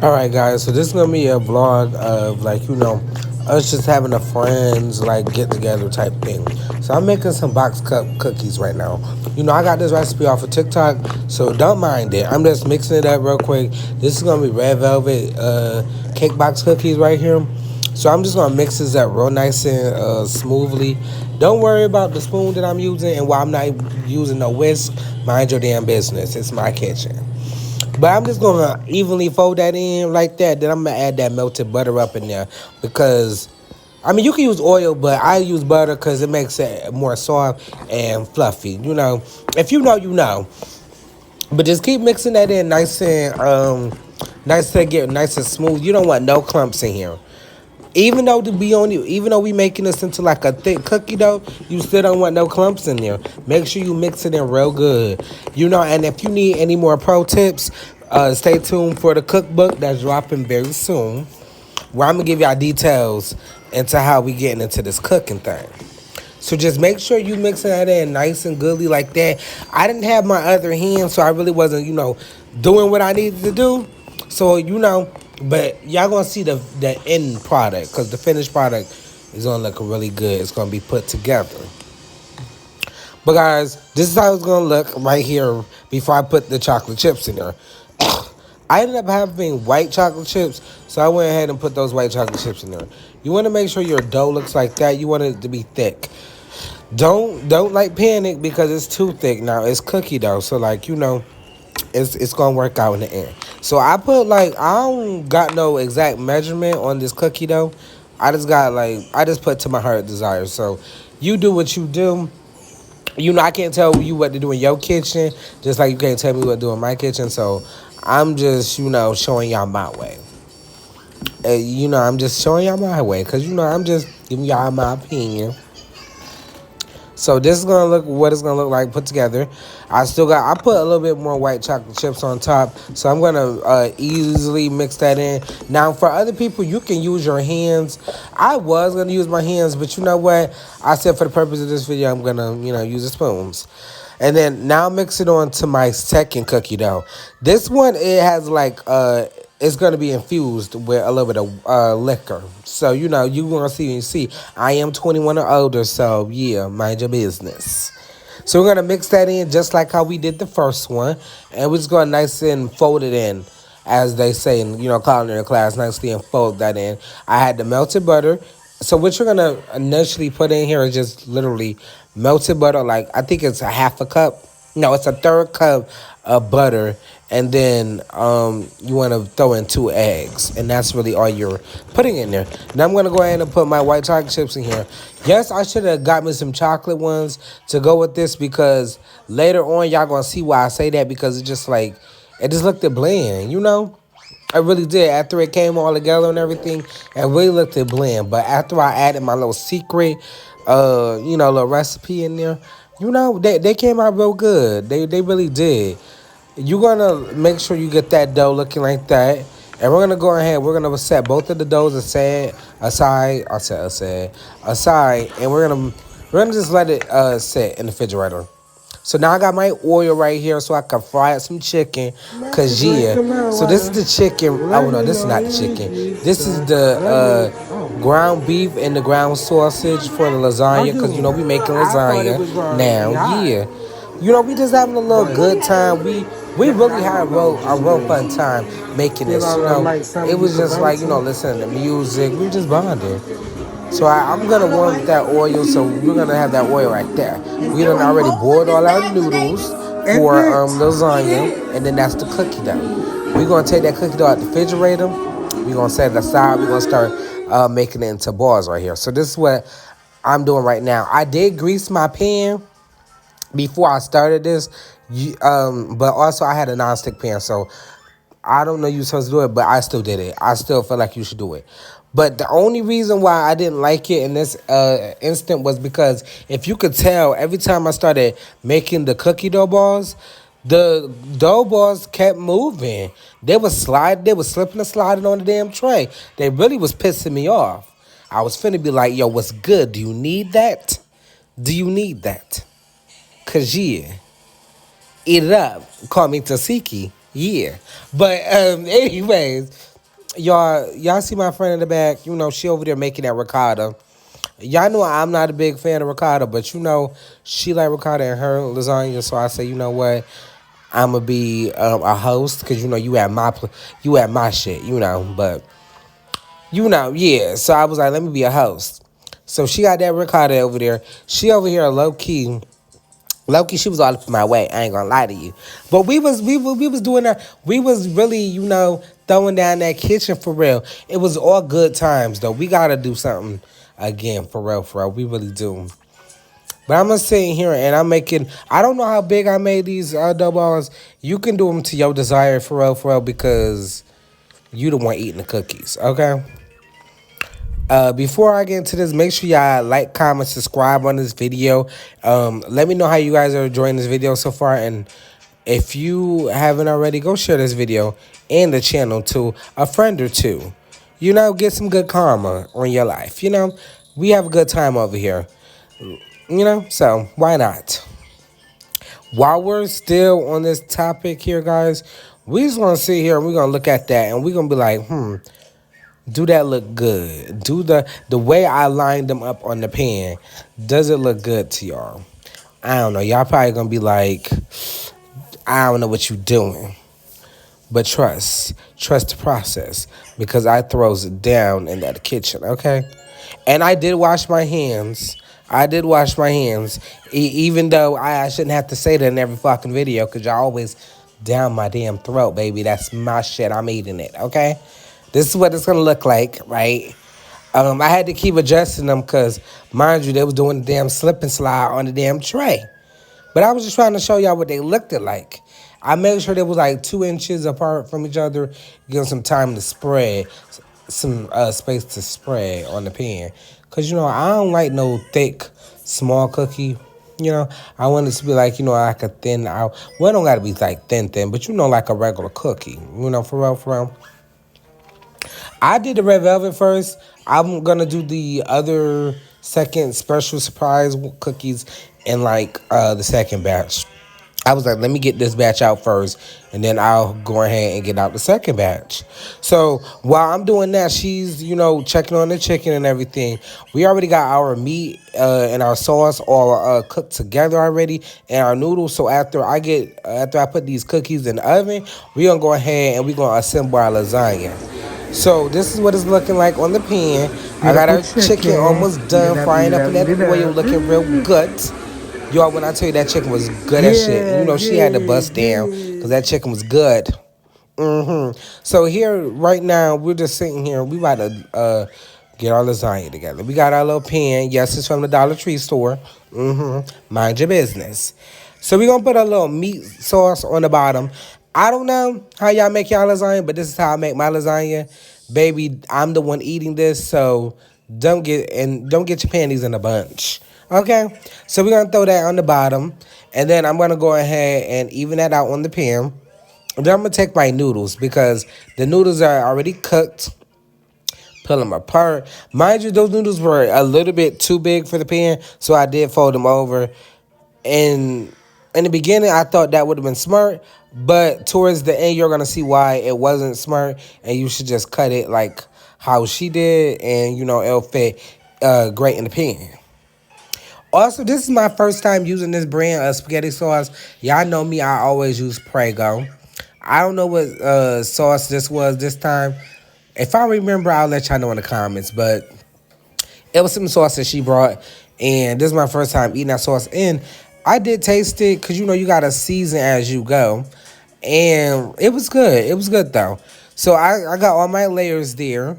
All right, guys. So this is gonna be a vlog of us just having a friends get together type thing. So I'm making some box cup cookies right now. I got this recipe off of TikTok, so don't mind it. I'm just mixing it up real quick. This is gonna be red velvet cake box cookies right here. So I'm just gonna mix this up real nice and smoothly. Don't worry about the spoon that I'm using, and while I'm not using no whisk, mind your damn business. It's my kitchen. But I'm just gonna evenly fold that in like that. Then I'm gonna add that melted butter up in there because, I mean, you can use oil, but I use butter because it makes it more soft and fluffy. If you know, you know. But just keep mixing that in nice and nice to get nice and smooth. You don't want no clumps in here. Even though we making this into like a thick cookie dough, you still don't want no clumps in there. Make sure you mix it in real good. And if you need any more pro tips, stay tuned for the cookbook that's dropping very soon, where I'm gonna give y'all details into how we getting into this cooking thing. So just make sure you mix that in nice and goodly like that. I didn't have my other hand, so I really wasn't, doing what I needed to do. So but y'all gonna see the end product because the finished product is gonna look really good. It's gonna be put together. But guys, this is how it's gonna look right here before I put the chocolate chips in there. I ended up having white chocolate chips, so I went ahead and put those white chocolate chips in there. You want to make sure your dough looks like that. You want it to be thick. Don't like panic because it's too thick now. It's cookie dough, so it's gonna work out in the end. So I don't got no exact measurement on this cookie dough. I just put to my heart desire. So you do what you do. I can't tell you what to do in your kitchen, just like you can't tell me what to do in my kitchen. So I'm just showing y'all my way. I'm just showing y'all my way because I'm just giving y'all my opinion. So this is gonna look what it's gonna look like put together. I put a little bit more white chocolate chips on top, so I'm gonna easily mix that in. Now for other people, you can use your hands. I was gonna use my hands, but you know what? I said for the purpose of this video, I'm gonna use the spoons. And then now mix it on to my second cookie dough. This one it has it's gonna be infused with a little bit of liquor. So you gonna see. I am 21 or older, so yeah, mind your business. So we're gonna mix that in just like how we did the first one, and we're just gonna nice and fold it in, as they say in culinary class, nicely and fold that in. I had the melted butter. So what you're gonna initially put in here is just literally melted butter. Like I think it's a half a cup. No, it's a third cup of butter, and then you want to throw in 2 eggs, and that's really all you're putting in there. Now I'm gonna go ahead and put my white chocolate chips in here. Yes, I should have got me some chocolate ones to go with this because later on y'all gonna see why I say that because it just looked bland, I really did. After it came all together and everything, it really looked bland. But after I added my little secret, little recipe in there, they came out real good. They really did. You're gonna make sure you get that dough looking like that. And we're gonna go ahead. We're gonna set both of the doughs aside, and we're gonna just let it sit in the refrigerator. So now I got my oil right here so I can fry up some chicken. Cause yeah. So this is the chicken. Oh no, this is not the chicken. This is the ground beef and the ground sausage for the lasagna. Cause we making lasagna now. Yeah. We just having a little good time. We really had a real fun time making this. It was just listening to music. We just bonded. So I'm gonna warm that oil. So we're gonna have that oil right there. We done already boiled all our noodles for lasagna, and then that's the cookie dough. We're gonna take that cookie dough out the refrigerator. We're gonna set it aside. We're gonna start making it into balls right here. So this is what I'm doing right now. I did grease my pan before I started this, but also I had a non-stick pan, so I don't know you're supposed to do it, but I still did it. I still feel like you should do it. But the only reason why I didn't like it in this instant was because if you could tell, every time I started making the cookie dough balls, the dough balls kept moving. They was slipping and sliding on the damn tray. They really was pissing me off. I was finna be like, yo, what's good? Do you need that? Do you need that? Cause yeah, eat it up. Call me Tasiki. Yeah. But anyways, y'all see my friend in the back. You know, she over there making that ricotta. Y'all know I'm not a big fan of ricotta, but you know, she like ricotta in her lasagna. So I say, you know what? I'ma be a host because you know you at my shit, you know. But you know, yeah. So I was like, let me be a host. So she got that ricotta over there. She over here low key. Low key, she was all up my way. I ain't gonna lie to you, but we was doing that. We was really, you know, throwing down that kitchen for real. It was all good times though. We gotta do something again for real, for real. We really do. But I'm gonna sit here and I'm making. I don't know how big I made these dough balls. You can do them to your desire for real, because you the one eating the cookies. Okay. Before I get into this, make sure y'all like, comment, subscribe on this video. Let me know how you guys are enjoying this video so far, and if you haven't already, go share this video and the channel to a friend or two. You know, get some good karma on your life. You know, we have a good time over here. You know, so why not? While we're still on this topic here, guys, we just want to sit here and we're gonna look at that and we're gonna be like, do that look good? Do the way I lined them up on the pan, does it look good to y'all? I don't know. Y'all probably gonna be like, I don't know what you doing. But trust the process because I throws it down in that kitchen, okay? And I did wash my hands. I did wash my hands, even though I shouldn't have to say that in every fucking video because y'all always down my damn throat, baby. That's my shit. I'm eating it, okay? This is what it's gonna look like, right? I had to keep adjusting them because, mind you, they was doing the damn slip and slide on the damn tray. But I was just trying to show y'all what they looked like. I made sure they was like 2 inches apart from each other, give them some time to spread, some space to spread on the pan. Cause you know I don't like no thick, small cookie. You know I want it to be like like a thin out. Well, it don't gotta be like thin, but you know like a regular cookie. You know for real, for real. I did the red velvet first. I'm gonna do the other second special surprise cookies in like the second batch. I was like, let me get this batch out first, and then I'll go ahead and get out the second batch. So while I'm doing that, she's checking on the chicken and everything. We already got our meat and our sauce all cooked together already, and our noodles. So after I put these cookies in the oven, we gonna go ahead and we gonna assemble our lasagna. So this is what it's looking like on the pan. I got Beautiful our chicken chicken. almost Get done up, frying get up in up, that get oil, up. looking real good. Y'all, when I tell you that chicken was good as shit, Yeah, she had to yeah, bust down because yeah. that chicken was good. So here, right now, we're just sitting here. We about to get our lasagna together. We got our little pan. Yes, it's from the Dollar Tree store. Mind your business. So we're gonna put a little meat sauce on the bottom. I don't know how y'all make y'all lasagna, but this is how I make my lasagna. Baby, I'm the one eating this, so don't get your panties in a bunch. Okay? So we're gonna throw that on the bottom. And then I'm gonna go ahead and even that out on the pan. Then I'm gonna take my noodles because the noodles are already cooked. Pull them apart. Mind you, those noodles were a little bit too big for the pan, so I did fold them over. And in the beginning, I thought that would have been smart, but towards the end, you're gonna see why it wasn't smart, and you should just cut it like how she did, and it'll fit great in the pan. Also, this is my first time using this brand of spaghetti sauce. Y'all know me, I always use Prego. I don't know what sauce this was this time. If I remember, I'll let y'all know in the comments. But it was some sauce that she brought, and this is my first time eating that sauce. And I did taste it because you gotta season as you go, and it was good. It was good though. So I got all my layers there.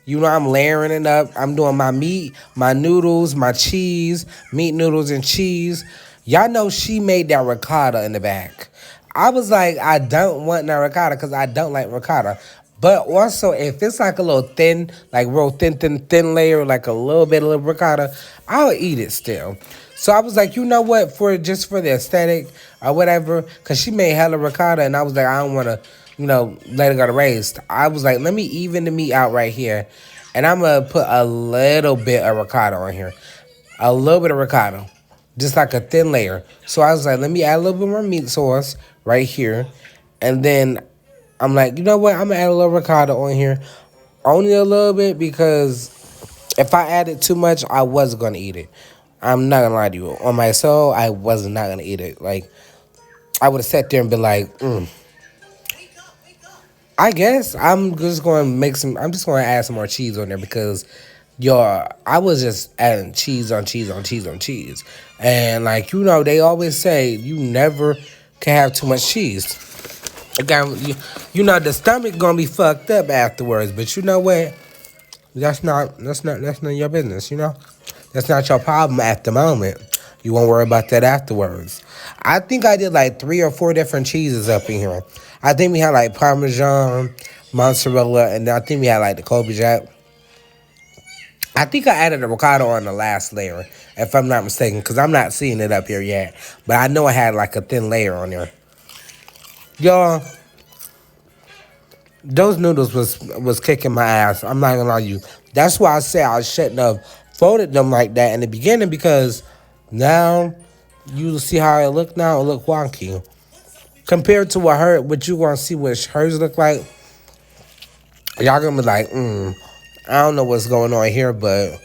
I'm layering it up. I'm doing my meat, my noodles, my cheese, meat noodles and cheese. Y'all know she made that ricotta in the back. I was like, I don't want no ricotta because I don't like ricotta. But also, if it's like a little thin, like real thin layer, like a little bit of ricotta, I'll eat it still. So I was like, you know what, for the aesthetic or whatever, because she made hella ricotta, and I was like, I don't want to, let it go to waste. I was like, let me even the meat out right here, and I'm gonna put a little bit of ricotta on here, a little bit of ricotta, just like a thin layer. So I was like, let me add a little bit more meat sauce right here, and then I'm like, you know what? I'm gonna add a little ricotta on here. Only a little bit because if I added too much, I was gonna eat it. I'm not gonna lie to you. On my soul, I was not gonna eat it. Like I would have sat there and been like, I guess I'm just going to make some. I'm just going to add some more cheese on there because, yo, I was just adding cheese on cheese on cheese on cheese, and like they always say you never can have too much cheese. Again, the stomach gonna be fucked up afterwards. But you know what? That's not your business. That's not your problem at the moment. You won't worry about that afterwards. I think I did like 3 or 4 different cheeses up in here. I think we had like Parmesan, mozzarella, and I think we had like the Kobe Jack. I think I added the ricotta on the last layer, if I'm not mistaken, because I'm not seeing it up here yet. But I know I had like a thin layer on there. Y'all, those noodles was kicking my ass. I'm not gonna lie to you. That's why I say I shouldn't have folded them like that in the beginning because now you see how it look now. It look wonky compared to what you gonna see what hers look like. Y'all gonna be like, I don't know what's going on here, but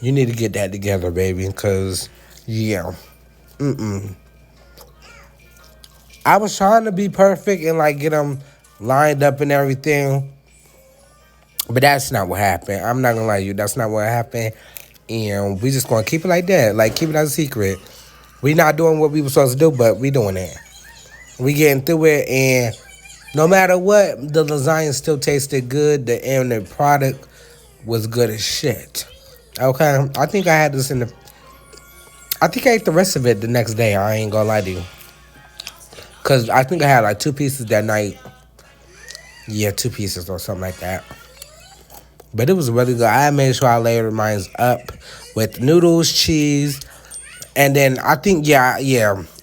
you need to get that together, baby. Cause yeah, I was trying to be perfect and like get them lined up and everything. But that's not what happened. I'm not gonna lie to you. That's not what happened. And we just gonna keep it like that. Like keep it as a secret. We not doing what we were supposed to do, but we doing it. We getting through it, and no matter what, the lasagna still tasted good. The end product was good as shit. Okay, I think I had this in the. I think I ate the rest of it the next day. I ain't gonna lie to you, cause I think I had like 2 pieces that night. Yeah, 2 pieces or something like that. But it was really good. I made sure I layered mine up with noodles, cheese, and then I think yeah,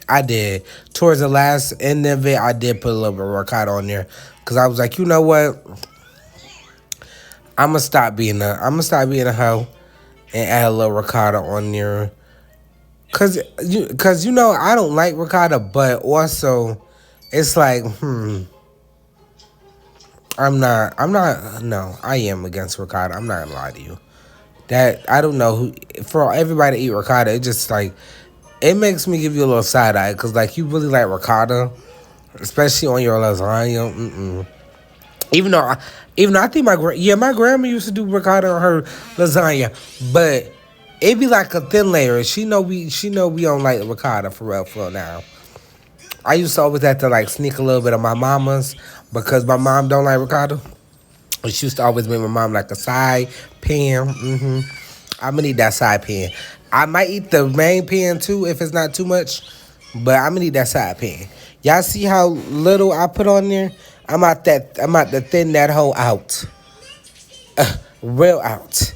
I did. Towards the last end of it, I did put a little bit of ricotta on there because I was like, you know what? I'm gonna stop being a hoe and add a little ricotta on there. Cause I don't like ricotta, but also it's like no, I am against ricotta. I'm not gonna lie to you. That I don't know who for everybody to eat ricotta. It just like it makes me give you a little side eye because like you really like ricotta, especially on your lasagna. Even though, I think my grandma used to do ricotta on her lasagna, but it be like a thin layer. She know we don't like ricotta for real now. I used to always have to like sneak a little bit of my mama's because my mom don't like ricotta. But she used to always make my mom like a side pan. I'm gonna need that side pan. I might eat the main pan too if it's not too much, but I'm gonna need that side pan. Y'all see how little I put on there? I'm out to thin that whole out, real out.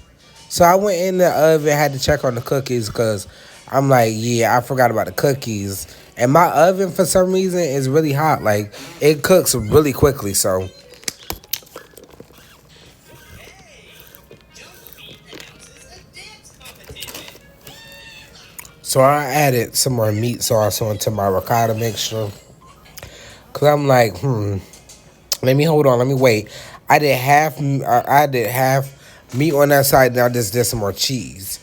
So I went in the oven, had to check on the cookies because I'm like, yeah, I forgot about the cookies. And my oven for some reason is really hot. Like it cooks really quickly. So I added some more meat sauce onto my ricotta mixture. Cause I'm like, let me hold on, let me wait. I did half meat on that side. Now I just did some more cheese,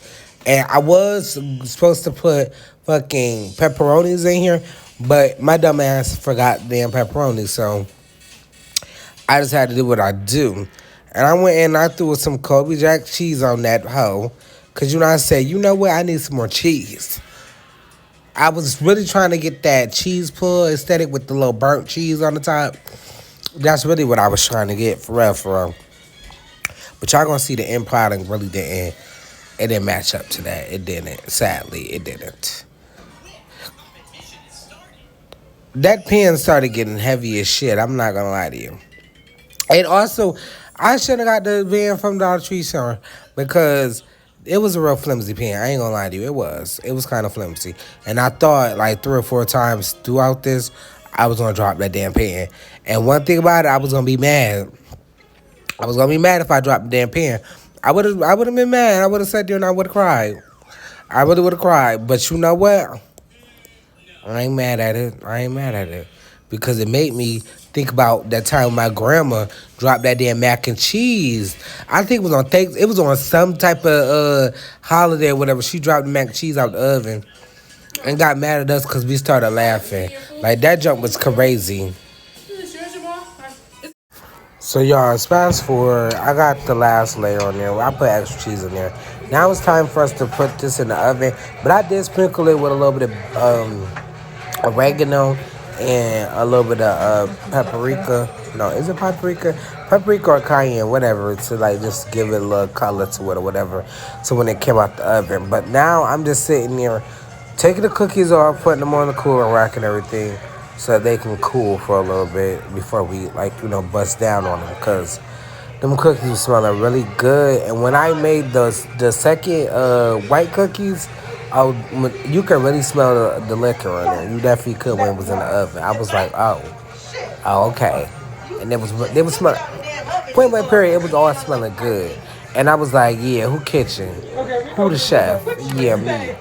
and I was supposed to put fucking pepperonis in here, but my dumb ass forgot damn pepperoni. So I just had to do what I do, and I went in and I threw some Kobe Jack cheese on that hoe. Cause I said, you know what, I need some more cheese. I was really trying to get that cheese pull aesthetic with the little burnt cheese on the top. That's really what I was trying to get, for real, for real. But y'all gonna see the end product really didn't. It didn't match up to that. It didn't. Sadly, it didn't. That pen started getting heavy as shit. I'm not gonna lie to you. And also, I should have got the pen from Dollar Tree Center because it was a real flimsy pen. I ain't gonna lie to you. It was. It was kind of flimsy. And I thought like 3 or 4 times throughout this, I was gonna drop that damn pen. And one thing about it, I was gonna be mad. I was gonna be mad if I dropped the damn pen. I would have been mad. I would have sat there and I would have cried. I really would have cried. But you know what? I ain't mad at it. I ain't mad at it. because it made me think about that time my grandma dropped that damn mac and cheese. I think it was on it was on some type of holiday or whatever. She dropped the mac and cheese out the oven and got mad at us because we started laughing. Like that jump was crazy. So y'all, fast forward. I got the last layer on there. I put extra cheese in there. Now it's time for us to put this in the oven. But I did sprinkle it with a little bit of oregano and a little bit of paprika. No, is it paprika? Paprika or cayenne, whatever, to like just give it a little color to it or whatever. So when it came out the oven. But now I'm just sitting here taking the cookies off, putting them on the cooling rack and everything, so they can cool for a little bit before we bust down on them, because them cookies were smelling really good. And when I made the second white cookies, you could really smell the liquor in there. You definitely could when it was in the oven. I was like, oh, okay. And they was smelling, point blank period, it was all smelling good. And I was like, yeah, who kitchen? Who the chef? Yeah, me.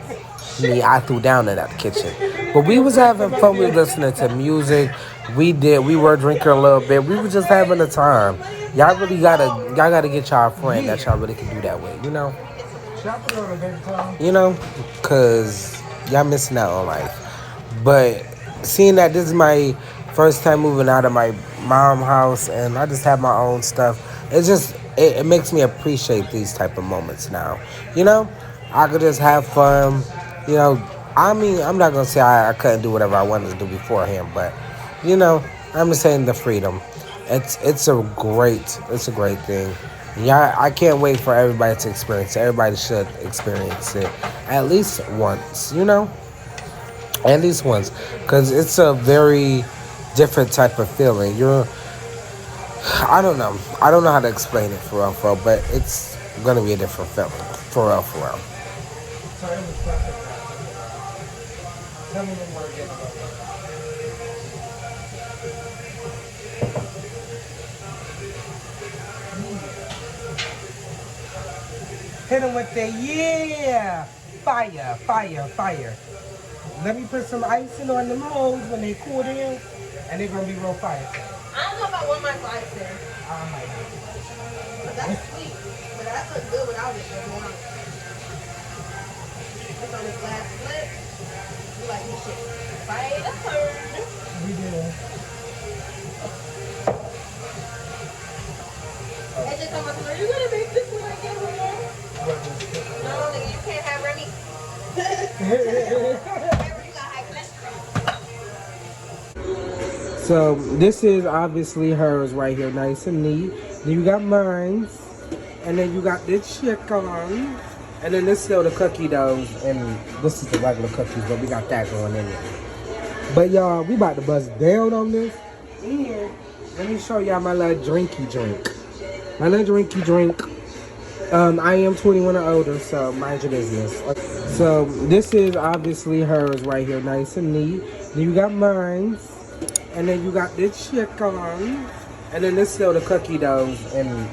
I threw down in that kitchen. But we was having fun. We were listening to music. We were drinking a little bit. We were just having a time. Y'all gotta get y'all a friend that y'all really can do that with, cause y'all missing out on life. But seeing that this is my first time moving out of my mom's house and I just have my own stuff, it makes me appreciate these type of moments now. I could just have fun. I mean, I'm not gonna say I couldn't do whatever I wanted to do beforehand, but I'm just saying the freedom. It's a great thing. Yeah, I can't wait for everybody to experience it. Everybody should experience it at least once. At least once, because it's a very different type of feeling. I don't know how to explain it for real, but it's gonna be a different feeling for real. Tell me when we're getting hit him with the fire. Let me put some icing on them hoes when they cool down, and they're gonna be real fire. I don't know about one mic for icing. But that's sweet. But that looks good without it. It's on this last flip. You like this shit. Right up. We do. And just on my floor, you gonna make this when I get home? No, nigga, you can't have Remy. Remember, you got high cholesterol. So this is obviously hers right here, nice and neat. Then you got mine, and then you got this chicken, and then this is still the cookie doughs, and this is the regular cookies, but we got that going in there. But y'all, we about to bust down on this. And let me show y'all my little drinky drink. My little drinky drink. I am 21 or older, so mind your business. So this is obviously hers right here, nice and neat. Then you got mine, and then you got this chicken, and then this is still the cookie doughs, and